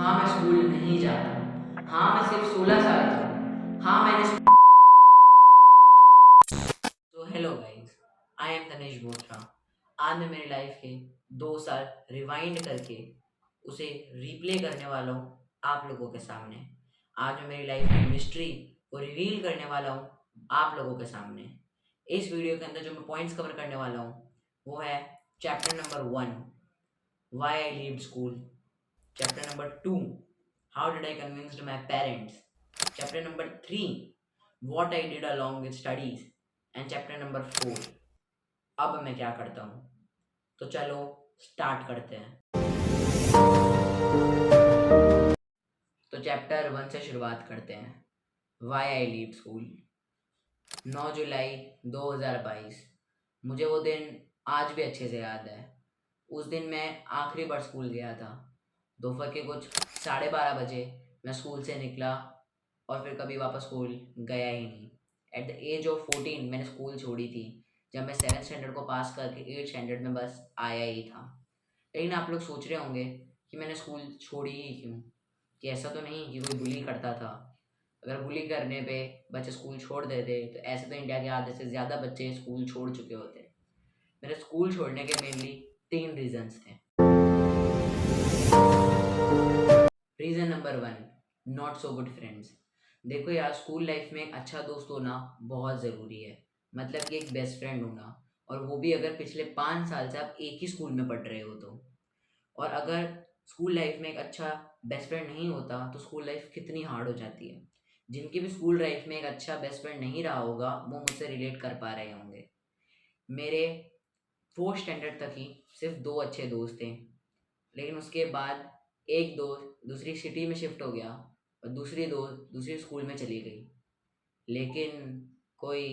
हाँ, मैं स्कूल नहीं जाता। हाँ, मैं सिर्फ 16 साल का हूँ। हाँ, मैंने तो hello guys, I am Tanish Bothra. आज मैं मेरी लाइफ के 2 साल रिवाइंड करके उसे रिप्ले करने वाला हूँ आप लोगों के सामने। आज मैं मेरी लाइफ की मिस्ट्री को रिवील करने वाला हूँ आप लोगों के सामने। इस वीडियो के अंदर जो मैं पॉइंट्स कवर करने वाला हूँ वो है chapter number 1, why I leave school. Chapter number 2, how did I convinced my parents. Chapter number 3, what I did along with studies, and chapter number 4, अब मैं क्या करता हूँ। तो चलो स्टार्ट करते हैं। तो चैप्टर 1 से शुरुआत करते हैं। Why I leave school. 9 जुलाई 2022। मुझे वो दिन आज भी अच्छे से याद है। उस दिन मैं आखिरी बार स्कूल गया था। दोपहर के कुछ 12:30 बजे मैं स्कूल से निकला और फिर कभी वापस स्कूल गया ही नहीं। एट द एज ऑफ 14 मैंने स्कूल छोड़ी थी, जब मैं 7th स्टैंडर्ड को पास करके 8th स्टैंडर्ड में बस आया ही था। लेकिन आप लोग सोच रहे होंगे कि मैंने स्कूल छोड़ी ही क्यों, कि ऐसा तो नहीं कि कोई बुली करता था। अगर बुली करने पे बच्चे स्कूल छोड़ देते तो ऐसे तो इंडिया के आधे से ज़्यादा बच्चे स्कूल छोड़ चुके होते। मेरे स्कूल छोड़ने के मेनली 3 रीजंस थे। Reason number 1, not so good friends. देखो यार, स्कूल लाइफ में एक अच्छा दोस्त होना बहुत ज़रूरी है। मतलब कि एक बेस्ट फ्रेंड होना, और वो भी अगर पिछले 5 साल से आप एक ही स्कूल में पढ़ रहे हो तो। और अगर स्कूल लाइफ में एक अच्छा बेस्ट फ्रेंड नहीं होता तो स्कूल लाइफ कितनी हार्ड हो जाती है। जिनकी भी स्कूल लाइफ में एक अच्छा बेस्ट फ्रेंड नहीं रहा होगा वो मुझसे रिलेट कर पा रहे होंगे। मेरे 4th स्टैंडर्ड तक ही सिर्फ 2 अच्छे दोस्त थे, लेकिन उसके बाद एक दोस्त दूसरी सिटी में शिफ्ट हो गया और दूसरी दोस्त दूसरी स्कूल में चली गई। लेकिन कोई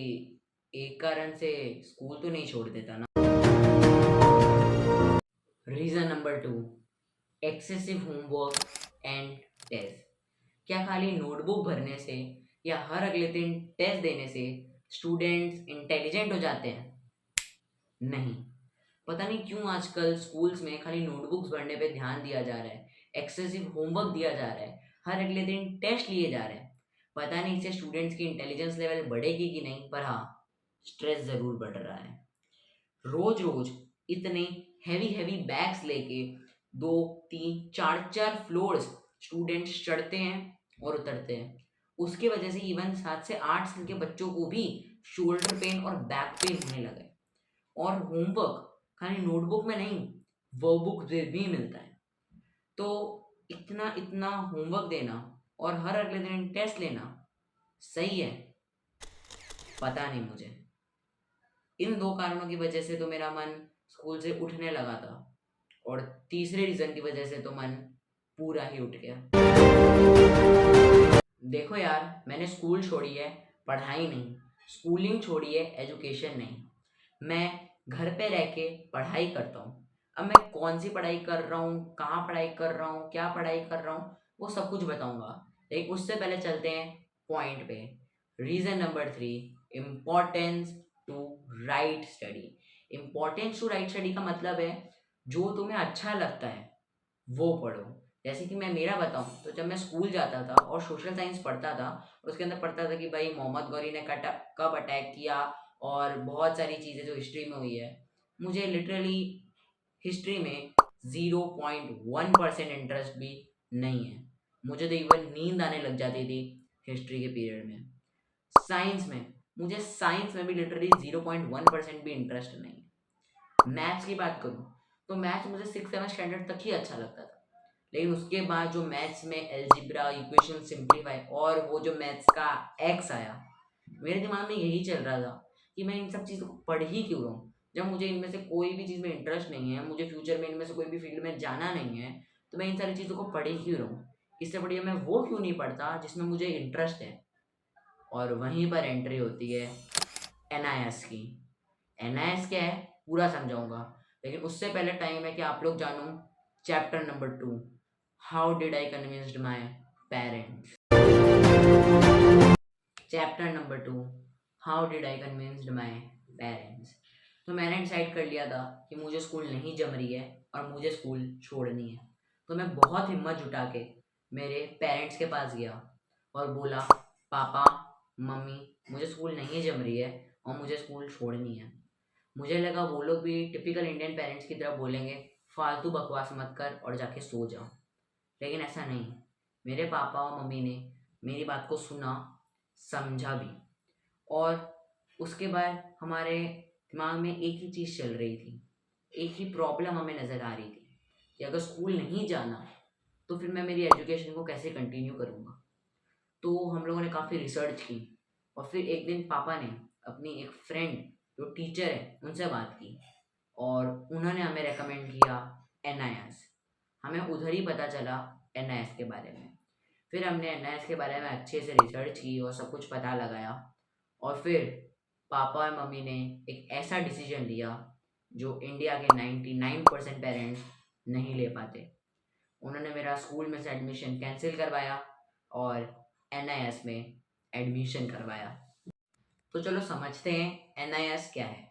एक कारण से स्कूल तो नहीं छोड़ देता ना। Reason number 2, excessive homework and test. क्या खाली नोटबुक भरने से या हर अगले दिन टेस्ट देने से स्टूडेंट्स इंटेलिजेंट हो जाते हैं? नहीं। पता नहीं क्यों आजकल स्कूल्स में खाली नोटबुक्स भरने पे ध्यान दिया जा रहा है, एक्सेसिव होमवर्क दिया जा रहा है, हर अगले दिन टेस्ट लिए जा रहे हैं। पता नहीं इससे स्टूडेंट्स की इंटेलिजेंस लेवल बढ़ेगी कि नहीं, पर हाँ, स्ट्रेस ज़रूर बढ़ रहा है। रोज रोज इतने हैवी हैवी बैग्स लेके 2 3 4 4 फ्लोर्स स्टूडेंट्स चढ़ते हैं और उतरते हैं। उसकी वजह से इवन 7 से 8 साल के बच्चों को भी शोल्डर पेन और बैक पेन होने लगे। और होमवर्क खाली नोटबुक में नहीं, वर्कबुक से भी मिलता है। तो इतना इतना होमवर्क देना और हर अगले दिन टेस्ट लेना सही है? पता नहीं मुझे। इन 2 कारणों की वजह से तो मेरा मन स्कूल से उठने लगा था, और तीसरे रीज़न की वजह से तो मन पूरा ही उठ गया। देखो यार, मैंने स्कूल छोड़ी है पढ़ाई नहीं, स्कूलिंग छोड़ी है एजुकेशन नहीं। मैं घर पे रह के पढ़ाई करता हूँ। अब मैं कौन सी पढ़ाई कर रहा हूँ, कहाँ पढ़ाई कर रहा हूँ, क्या पढ़ाई कर रहा हूँ, वो सब कुछ बताऊँगा। लेकिन उससे पहले चलते हैं पॉइंट पे। Reason number 3, importance to right study. Importance to right study का मतलब है जो तुम्हें अच्छा लगता है वो पढ़ो। जैसे कि मैं मेरा बताऊं तो जब मैं स्कूल जाता था और सोशल साइंस पढ़ता था, उसके अंदर पढ़ता था कि भाई मोहम्मद गौरी ने कब अटैक किया और बहुत सारी चीज़ें जो हिस्ट्री में हुई है। मुझे लिटरली हिस्ट्री में 0.1% इंटरेस्ट भी नहीं है। मुझे तो इवन नींद आने लग जाती थी हिस्ट्री के पीरियड में। साइंस में भी लिटरली 0.1% भी इंटरेस्ट नहीं है। मैथ्स की बात करूँ तो मैथ्स मुझे 6th 7th स्टैंडर्ड तक ही अच्छा लगता था। लेकिन उसके बाद जो मैथ्स में एलजिब्रा, इक्वेशन सिंप्लीफाई और वो जो मैथ्स का एक्स आया, मेरे दिमाग में यही चल रहा था कि मैं इन सब चीज़ों को पढ़ ही क्यों रहा हूँ जब मुझे इनमें से कोई भी चीज़ में इंटरेस्ट नहीं है, मुझे फ्यूचर में इनमें से कोई भी फील्ड में जाना नहीं है, तो मैं इन सारी चीज़ों को पढ़ ही क्यों रहा हूँ। इससे बढ़िया मैं वो क्यों नहीं पढ़ता जिसमें मुझे इंटरेस्ट है। और वहीं पर एंट्री होती है एनआईएस की। एनआईएस क्या है पूरा समझाऊंगा, लेकिन उससे पहले टाइम है कि आप लोग जानो chapter number 2, how did I convinced my parents. Chapter number 2, how did I convinced my parents. तो मैंने डिसाइड कर लिया था कि मुझे स्कूल नहीं जम रही है और मुझे स्कूल छोड़नी है। तो मैं बहुत हिम्मत जुटा के मेरे पेरेंट्स के पास गया और बोला, पापा मम्मी मुझे स्कूल नहीं जम रही है और मुझे स्कूल छोड़नी है। मुझे लगा वो लोग भी टिपिकल इंडियन पेरेंट्स की तरह बोलेंगे, फालतू बकवास मत कर और जाके सो जाओ। लेकिन ऐसा नहीं, मेरे पापा और मम्मी ने मेरी बात को सुना, समझा भी। और उसके बाद हमारे दिमाग में एक ही चीज़ चल रही थी, एक ही प्रॉब्लम हमें नज़र आ रही थी कि अगर स्कूल नहीं जाना तो फिर मैं मेरी एजुकेशन को कैसे कंटिन्यू करूँगा। तो हम लोगों ने काफ़ी रिसर्च की और फिर एक दिन पापा ने अपनी एक फ्रेंड जो टीचर है उनसे बात की और उन्होंने हमें रेकमेंड किया एनआईएस। हमें उधर ही पता चला एनआईएस के बारे में। फिर हमने एनआईएस के बारे में अच्छे से रिसर्च की और सब कुछ पता लगाया और फिर पापा और मम्मी ने एक ऐसा डिसीजन लिया जो इंडिया के 99% पेरेंट्स नहीं ले पाते। उन्होंने मेरा स्कूल में से एडमिशन कैंसिल करवाया और एनआईएस में एडमिशन करवाया। तो चलो समझते हैं एनआईएस क्या है।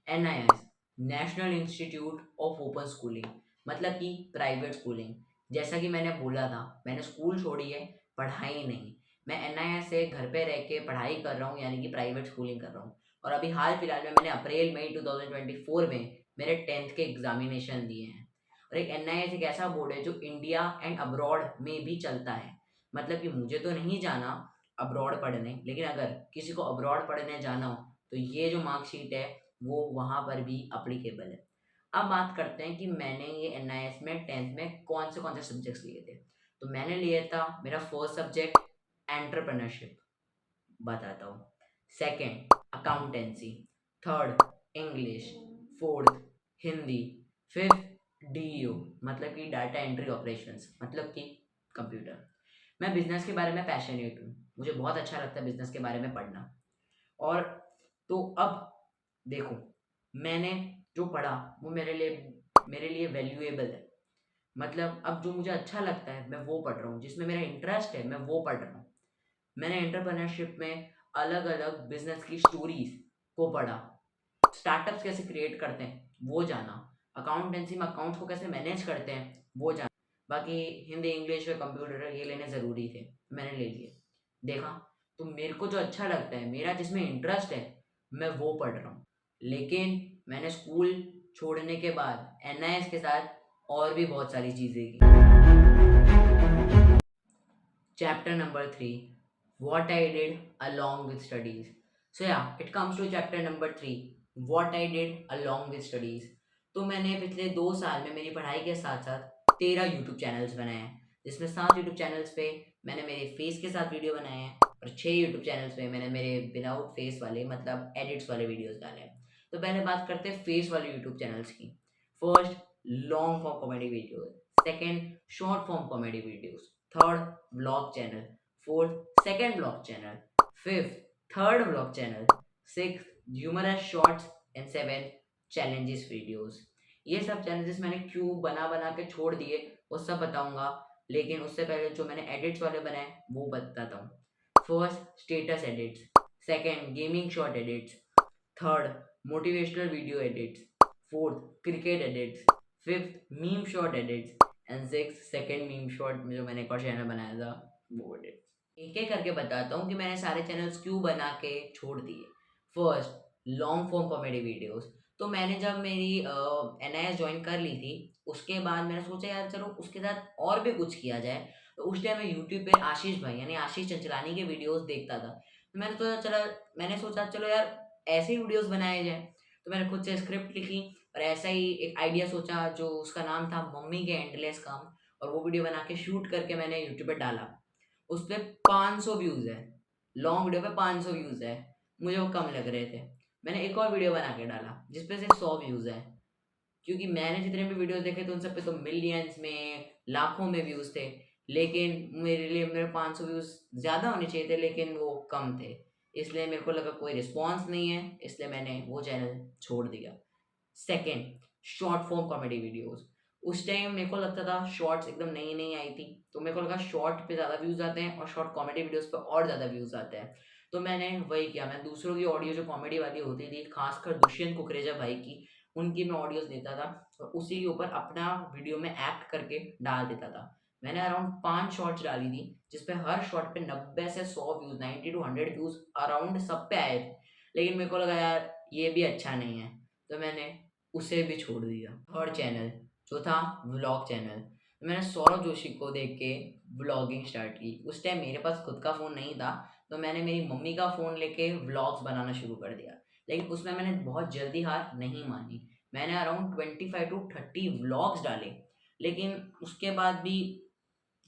NIS national institute of open schooling, मतलब कि प्राइवेट स्कूलिंग। जैसा कि मैंने बोला था, मैंने स्कूल छोड़ी है, पढ़ाई नहीं। मैं एनआईएस से घर पे रह के पढ़ाई कर रहा हूँ, यानी कि प्राइवेट स्कूलिंग कर रहा हूँ। और अभी हाल फिलहाल में मैंने अप्रैल मई 2024 में मेरे 10th के एग्जामिनेशन दिए हैं। और एक एनआईएस एक ऐसा बोर्ड है जो इंडिया एंड अब्रॉड में भी चलता है। मतलब कि मुझे तो नहीं जाना अब्रॉड पढ़ने, लेकिन अगर किसी को अब्रॉड पढ़ने जाना हो तो ये जो मार्कशीट है वो वहाँ पर भी अप्लीकेबल है। अब बात करते हैं कि मैंने ये एनआईएस में 10th में कौन से सब्जेक्ट्स लिए थे। तो मैंने लिया था, मेरा फर्स्ट सब्जेक्ट एंटरप्रेन्योरशिप, बताता हूँ। Second accountancy, third English, fourth Hindi, fifth DU मतलब कि डाटा एंट्री ऑपरेशंस, मतलब कि कंप्यूटर। मैं बिजनेस के बारे में पैशनेट हूँ, मुझे बहुत अच्छा लगता है बिजनेस के बारे में पढ़ना। और तो अब देखो, मैंने जो पढ़ा वो मेरे लिए वैल्यूएबल है। मतलब अब जो मुझे अच्छा लगता है मैं वो पढ़ रहा हूँ, जिसमें मेरा इंटरेस्ट है मैं वो पढ़ रहा हूँ। मैंने एंटरप्रेन्योरशिप में अलग अलग बिजनेस की स्टोरीज को पढ़ा, स्टार्टअप्स कैसे क्रिएट करते हैं वो जाना, अकाउंटेंसी में अकाउंट्स को कैसे मैनेज करते हैं वो जाना। बाकी हिंदी इंग्लिश और कंप्यूटर ये लेने ज़रूरी थे, मैंने ले लिए। देखा, तो मेरे को जो अच्छा लगता है, मेरा जिसमें इंटरेस्ट है, मैं वो पढ़ रहा हूँ। लेकिन मैंने स्कूल छोड़ने के बाद एनआईएस के साथ और भी बहुत सारी चीज़ें की। Chapter number 3, what I did along with studies. So yeah, it comes to chapter number 3, what I did along with studies. तो मैंने पिछले 2 साल में मेरी पढ़ाई के साथ साथ 13 यूट्यूब चैनल्स बनाए हैं, जिसमें 7 यूट्यूब चैनल्स पे मैंने मेरे फेस के साथ वीडियो बनाए हैं और 6 यूट्यूब चैनल्स पे मैंने मेरे विदाउट फेस वाले, मतलब एडिट्स वाले वीडियोस डाले हैं। तो पहले बात करते हैं फेस वाले यूट्यूब चैनल्स की। First, long form comedy videos. Second, short form comedy videos. Third, blog channel. Fourth, second blog channel. Fifth, third blog channel. Six, humorous shorts. And seven, challenges videos. ये सब challenges मैंने क्यों बना बना के छोड़ दिए वो सब बताऊंगा, लेकिन उससे पहले जो मैंने एडिट्स वाले बनाए वो बताता हूँ। First, status edits. Second, gaming short edits. Third, motivational video edits. Fourth, cricket edits. Fifth, meme short edits. And six, second meme short में जो मैंने एक और चैनल बनाया था वो एडिट्स। एक एक करके बताता हूँ कि मैंने सारे चैनल्स क्यों बना के छोड़ दिए। First, long form comedy videos. तो मैंने जब मेरी एनआईएस ज्वाइन कर ली थी उसके बाद मैंने सोचा यार चलो उसके साथ और भी कुछ किया जाए। तो उस टाइम मैं यूट्यूब पे आशीष भाई यानी आशीष चंचलानी के वीडियोस देखता था। तो मैंने सोचा चलो यार ऐसे ही वीडियोस बनाए जाए। तो मैंने खुद से स्क्रिप्ट लिखी और ऐसा ही एक आइडिया सोचा जो उसका नाम था मम्मी के एंडलेस काम, और वो वीडियो बना के शूट करके मैंने यूट्यूब पे डाला। उस पर 500 व्यूज़ है, लॉन्ग वीडियो पे 500 व्यूज़ है, मुझे वो कम लग रहे थे। मैंने एक और वीडियो बना के डाला जिसपे सिर्फ 100 व्यूज़ है, क्योंकि मैंने जितने भी वीडियोस देखे थे उन सब पे तो मिलियंस में, लाखों में व्यूज़ थे। लेकिन मेरे लिए मेरे 500 व्यूज़ ज़्यादा होने चाहिए थे, लेकिन वो कम थे। इसलिए मेरे को लगा कोई रिस्पॉन्स नहीं है, इसलिए मैंने वो चैनल छोड़ दिया। Second, short form comedy videos. उस टाइम मेरे को लगता था शॉर्ट्स एकदम नई नई आई थी, तो मेरे को लगा शॉर्ट पे ज़्यादा व्यूज़ आते हैं और शॉर्ट कॉमेडी वीडियोस पे और ज़्यादा व्यूज़ आते हैं। तो मैंने वही किया, मैं दूसरों की ऑडियो जो कॉमेडी वाली होती थी, खासकर दुष्यंत कुकरेजा भाई की, उनकी मैं ऑडियोज लेता था और उसी के ऊपर अपना वीडियो में एक्ट करके डाल देता था। मैंने अराउंड 5 शॉर्ट्स डाली थी, जिस पे हर शॉट पे 90 से 100 व्यूज़, 90 टू 100 व्यूज़ अराउंड सब पे आए थे। लेकिन मेरे को लगा यार ये भी अच्छा नहीं है, तो मैंने उसे भी छोड़ दिया। थर्ड चैनल जो था व्लॉग चैनल, तो मैंने सौरभ जोशी को देख के व्लॉगिंग स्टार्ट की। उस टाइम मेरे पास खुद का फ़ोन नहीं था, तो मैंने मेरी मम्मी का फ़ोन लेके व्लॉग्स बनाना शुरू कर दिया। लेकिन उसमें मैंने बहुत जल्दी हार नहीं मानी। मैंने अराउंड 25 टू 30 व्लॉग्स डाले, लेकिन उसके बाद भी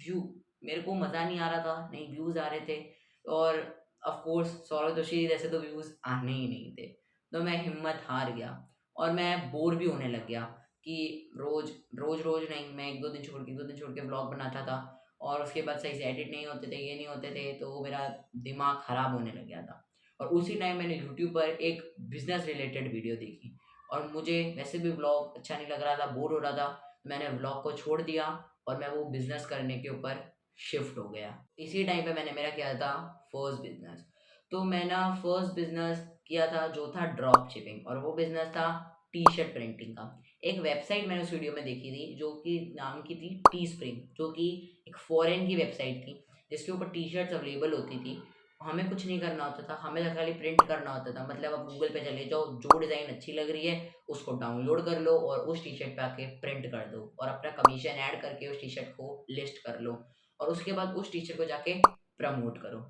व्यू मेरे को मज़ा नहीं आ रहा था, नहीं व्यूज़ आ रहे थे, और ऑफ कोर्स सौरभ जोशी जैसे तो व्यूज़ आने ही नहीं थे। तो मैं हिम्मत हार गया और मैं बोर भी होने लग गया कि रोज़ नहीं, मैं 1-2 दिन छोड़ के 1-2 दिन छोड़ के व्लॉग बनाता था, और उसके बाद सही से एडिट नहीं होते थे, ये नहीं होते थे, तो मेरा दिमाग ख़राब होने लग गया था। और उसी टाइम मैंने यूट्यूब पर एक बिज़नेस रिलेटेड वीडियो देखी, और मुझे वैसे भी व्लॉग अच्छा नहीं लग रहा था, बोर हो रहा था। मैंने व्लॉग को छोड़ दिया और मैं वो बिज़नेस करने के ऊपर शिफ्ट हो गया। इसी टाइम पे मैंने मेरा किया था फर्स्ट बिज़नेस। तो मैंने फर्स्ट बिज़नेस किया था जो था ड्रॉप शिपिंग, और वो बिज़नेस था टी-शर्ट प्रिंटिंग का। एक वेबसाइट मैंने उस वीडियो में देखी थी जो कि नाम की थी टी स्प्रिंग, जो कि एक फॉरेन की वेबसाइट थी, जिसके ऊपर टी-शर्ट्स अवेलेबल होती थी। हमें कुछ नहीं करना होता था, हमें तो खाली प्रिंट करना होता था। मतलब आप गूगल पे चले जाओ, जो डिज़ाइन अच्छी लग रही है उसको डाउनलोड कर लो और उस टी-शर्ट पे आके प्रिंट कर दो, और अपना कमीशन ऐड करके उस टी-शर्ट को लिस्ट कर लो, और उसके बाद उस टी-शर्ट को जाके प्रमोट करो।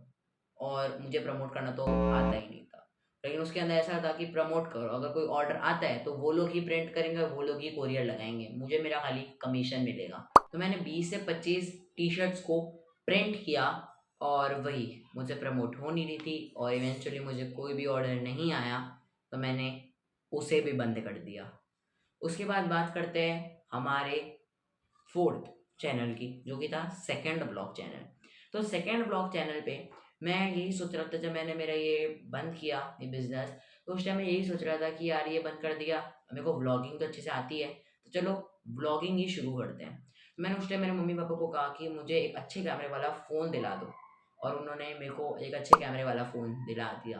और मुझे प्रमोट करना तो आता ही नहीं था, लेकिन उसके अंदर ऐसा था कि प्रमोट करो, अगर कोई ऑर्डर आता है तो वो लोग ही प्रिंट करेंगे, वो लोग ही कोरियर लगाएंगे, मुझे मेरा खाली कमीशन मिलेगा। तो मैंने 20 से 25 टी-शर्ट्स को प्रिंट किया, और वही मुझे प्रमोट हो नहीं रही थी, और इवेंचुअली मुझे कोई भी ऑर्डर नहीं आया, तो मैंने उसे भी बंद कर दिया। उसके बाद बात करते हैं हमारे फोर्थ चैनल की, जो कि था सेकंड ब्लॉग चैनल। तो सेकंड ब्लॉग चैनल पे मैं यही सोच रहा था, जब मैंने मेरा ये बंद किया ये बिज़नेस, तो उस टाइम मैं यही सोच रहा था कि यार ये बंद कर दिया, मेरे को व्लॉगिंग तो अच्छे से आती है, तो चलो व्लॉगिंग ही शुरू करते हैं। मैंने उस टाइम मेरे मम्मी पापा को कहा कि मुझे एक अच्छे कैमरे वाला फ़ोन दिला दो, और उन्होंने मेरे को एक अच्छे कैमरे वाला फ़ोन दिला दिया।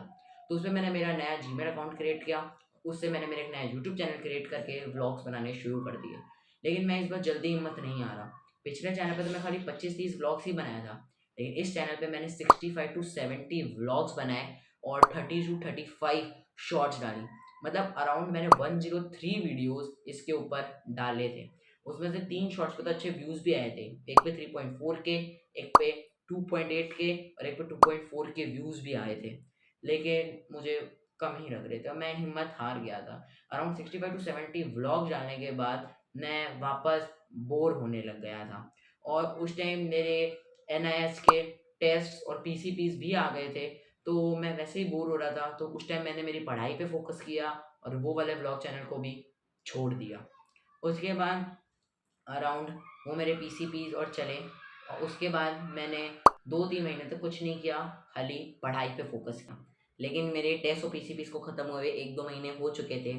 तो उसमें मैंने मेरा नया जीमेल अकाउंट क्रिएट किया, उससे मैंने मेरा एक नया यूट्यूब चैनल क्रिएट करके व्लॉग्स बनाने शुरू कर दिए। लेकिन मैं इस बार जल्दी हिम्मत नहीं आ रहा। पिछले चैनल पे तो मैं खाली 25-30 व्लॉग्स ही बनाया था, लेकिन इस चैनल पे मैंने 65 टू 70 व्लॉग्स बनाए, और 30 टू 35 शॉर्ट्स डाली। मतलब अराउंड मैंने 103 वीडियोस इसके ऊपर डाले थे। उसमें से 3 शॉर्ट्स पे तो अच्छे व्यूज़ भी आए थे। एक पे 3.4 के, एक पे 2.8 के, और एक पे 2.4 के व्यूज़ भी आए थे। लेकिन मुझे कम ही लग रहे थे और मैं हिम्मत हार गया था। अराउंड 65 टू 70 व्लॉग्स डालने के बाद मैं वापस बोर होने लग गया था, और उस टाइम मेरे एनआईएस के टेस्ट और पीसीपीज भी आ गए थे, तो मैं वैसे ही बोर हो रहा था, तो उस टाइम मैंने मेरी पढ़ाई पे फोकस किया और वो वाले ब्लॉग चैनल को भी छोड़ दिया। उसके बाद अराउंड वो मेरे पीसीपीज और चले, और उसके बाद मैंने 2-3 महीने तक कुछ नहीं किया, खाली पढ़ाई पे फोकस किया। लेकिन मेरे टेस्ट और पीसीपीज को ख़त्म हुए 1-2 महीने हो चुके थे,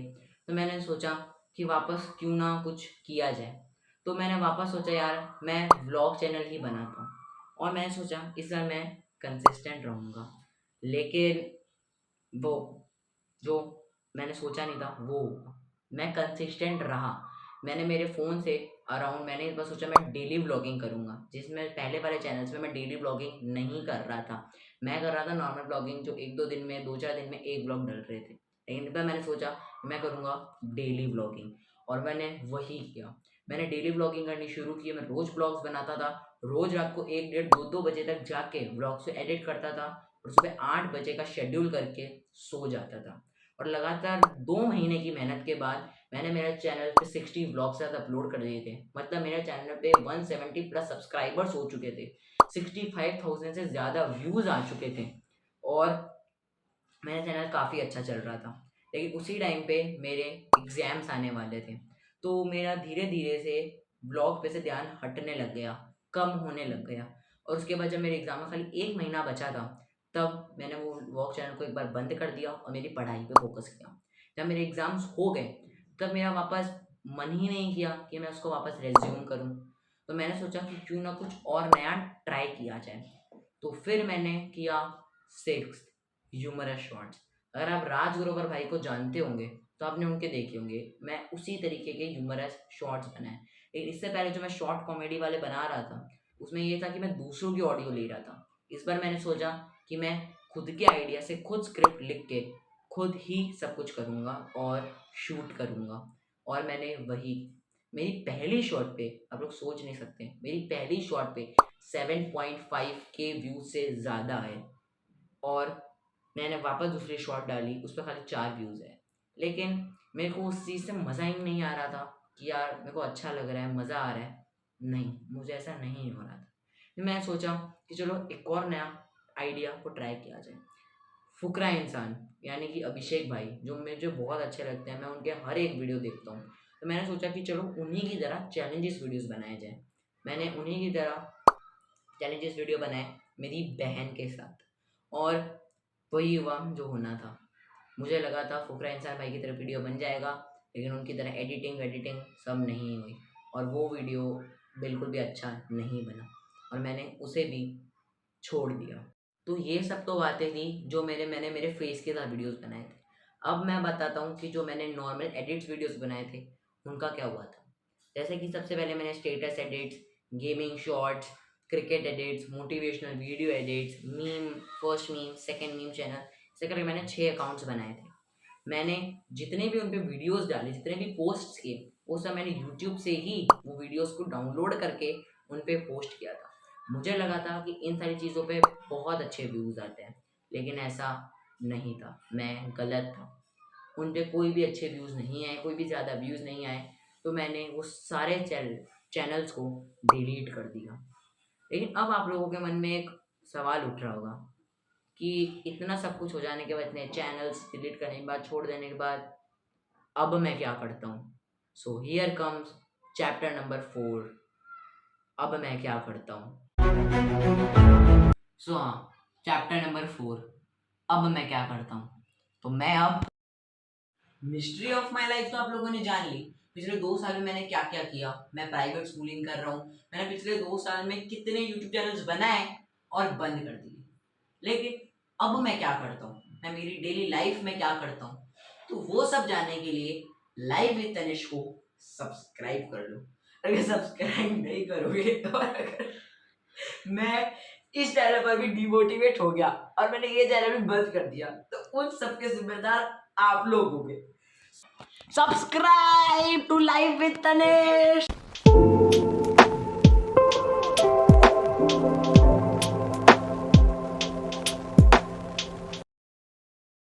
तो मैंने सोचा कि वापस क्यों ना कुछ किया जाए। तो मैंने वापस सोचा यार मैं व्लॉग चैनल ही बनाता हूँ, और मैंने सोचा इस बार मैं कंसिस्टेंट रहूँगा। लेकिन वो जो मैंने सोचा नहीं था वो हुआ। मैं कंसिस्टेंट रहा। मैंने मेरे फ़ोन से अराउंड मैंने इस बार सोचा मैं डेली व्लॉगिंग करूँगा, जिसमें पहले वाले चैनल्स में मैं डेली व्लॉगिंग नहीं कर रहा था। मैं कर रहा था नॉर्मल व्लॉगिंग, जो 1-2 दिन में 2-4 दिन में 1 व्लॉग डल रहे थे। लेकिन इस बार मैंने सोचा मैं करूँगा डेली व्लॉगिंग, और मैंने वही किया। मैंने डेली व्लॉगिंग करनी शुरू की, मैं रोज़ व्लॉग्स बनाता था। रोज़ रात को 1 डेढ़ 2-2 बजे तक जाके व्लॉग्स को एडिट करता था, और सुबह 8 बजे का शेड्यूल करके सो जाता था। और लगातार 2 महीने की मेहनत के बाद मैंने मेरे चैनल पे 60 व्लॉग्स तक अपलोड कर दिए थे। मतलब मेरे चैनल पे 170 प्लस सब्सक्राइबर्स हो चुके थे। 65,000 से ज़्यादा व्यूज़ आ चुके थे, और मेरा चैनल काफ़ी अच्छा चल रहा था। लेकिन उसी टाइम पे मेरे एग्ज़ाम्स आने वाले थे, तो मेरा धीरे-धीरे से व्लॉग पे से ध्यान हटने लग गया, कम होने लग गया। और उसके बाद जब मेरे एग्ज़ाम में खाली 1 महीना बचा था, तब मैंने वो व्लॉग चैनल को एक बार बंद कर दिया और मेरी पढ़ाई पे फ़ोकस किया। जब मेरे एग्ज़ाम्स हो गए, तब मेरा वापस मन ही नहीं किया कि मैं उसको वापस रिज़्यूम करूँ। तो मैंने सोचा कि क्यों ना कुछ और नया ट्राई किया जाए। तो फिर मैंने किया 6th ह्यूमरस शॉर्ट्स। अगर आप राज ग्रोवर भाई को जानते होंगे, तो आपने उनके देखे होंगे। मैं उसी तरीके के ह्यूमरस शॉर्ट्स बनाए। लेकिन इससे पहले जो मैं शॉर्ट कॉमेडी वाले बना रहा था उसमें ये था कि मैं दूसरों की ऑडियो ले रहा था। इस बार मैंने सोचा कि मैं खुद के आइडिया से खुद स्क्रिप्ट लिख के खुद ही सब कुछ करूँगा और शूट करूँगा। और मैंने वही मेरी पहली शॉट पे, आप लोग सोच नहीं सकते, मेरी पहली शॉट पे 7.5K व्यूज से ज़्यादा है। और मैंने वापस दूसरी शॉट डाली, उस पर खाली 4 व्यूज़ है। लेकिन मेरे को उस चीज़ से मज़ा ही नहीं आ रहा था कि यार मेरे को अच्छा लग रहा है, मज़ा आ रहा है। नहीं, मुझे ऐसा नहीं हो रहा था। फिर मैंने सोचा कि चलो एक और नया आइडिया को ट्राई किया जाए। फुकरा इंसान यानी कि अभिषेक भाई, जो मुझे बहुत अच्छे लगते हैं, मैं उनके हर एक वीडियो देखता हूँ। तो मैंने सोचा कि चलो उन्हीं की तरह चैलेंजेस वीडियोस बनाए जाए। मैंने उन्हीं की तरह चैलेंजेस वीडियो बनाए मेरी बहन के साथ, और वही हुआ जो होना था। मुझे लगा था फुकरा इंसान भाई की तरह वीडियो बन जाएगा, लेकिन उनकी तरह एडिटिंग सब नहीं हुई, और वो वीडियो बिल्कुल भी अच्छा नहीं बना, और मैंने उसे भी छोड़ दिया। तो ये सब तो बातें थी जो मैंने मेरे फेस के साथ वीडियोस बनाए थे। अब मैं बताता हूँ कि जो मैंने नॉर्मल एडिट्स वीडियोस बनाए थे उनका क्या हुआ था। जैसे कि सबसे पहले मैंने status edits, gaming shorts, cricket edits, motivational video edits, meme, first meme, second meme channel, ऐसे करके मैंने 6 अकाउंट्स बनाए थे। मैंने जितने भी उन पे वीडियोस डाले, जितने भी पोस्ट्स किए, वो सब मैंने यूट्यूब से ही वो वीडियोस को डाउनलोड करके उन पे पोस्ट किया था। मुझे लगा था कि इन सारी चीज़ों पे बहुत अच्छे व्यूज़ आते हैं, लेकिन ऐसा नहीं था, मैं गलत था। उन पे कोई भी अच्छे व्यूज़ नहीं आए, कोई भी ज़्यादा व्यूज़ नहीं आए, तो मैंने वो सारे चैनल्स को डिलीट कर दिया। लेकिन अब आप लोगों के मन में एक सवाल उठ रहा होगा कि इतना सब कुछ हो जाने के बाद, इतने चैनल्स डिलीट करने के बाद, छोड़ देने के बाद, अब मैं क्या करता हूँ? So here comes chapter number 4। अब मैं क्या करता हूँ? सो हाँ, चैप्टर नंबर 4, अब मैं क्या करता हूँ? तो मैं अब मिस्ट्री ऑफ माई लाइफ तो आप लोगों ने जान ली। पिछले 2 साल में मैंने क्या क्या किया। मैं प्राइवेट स्कूलिंग कर रहा हूँ। मैंने पिछले 2 साल में कितने यूट्यूब चैनल्स बनाए और बंद कर दिए। लेकिन अब मैं क्या करता हूँ, मैं मेरी डेली लाइफ में क्या करता हूँ, तो वो सब जानने के लिए लाइव विद तनिष को सब्सक्राइब कर लो। अगर सब्सक्राइब नहीं करोगे तो अगर मैं इस चैनल पर भी डिमोटिवेट हो गया और मैंने ये चैनल भी बंद कर दिया, तो उन सबके जिम्मेदार आप लोग होंगे। Subscribe to live with Tanish.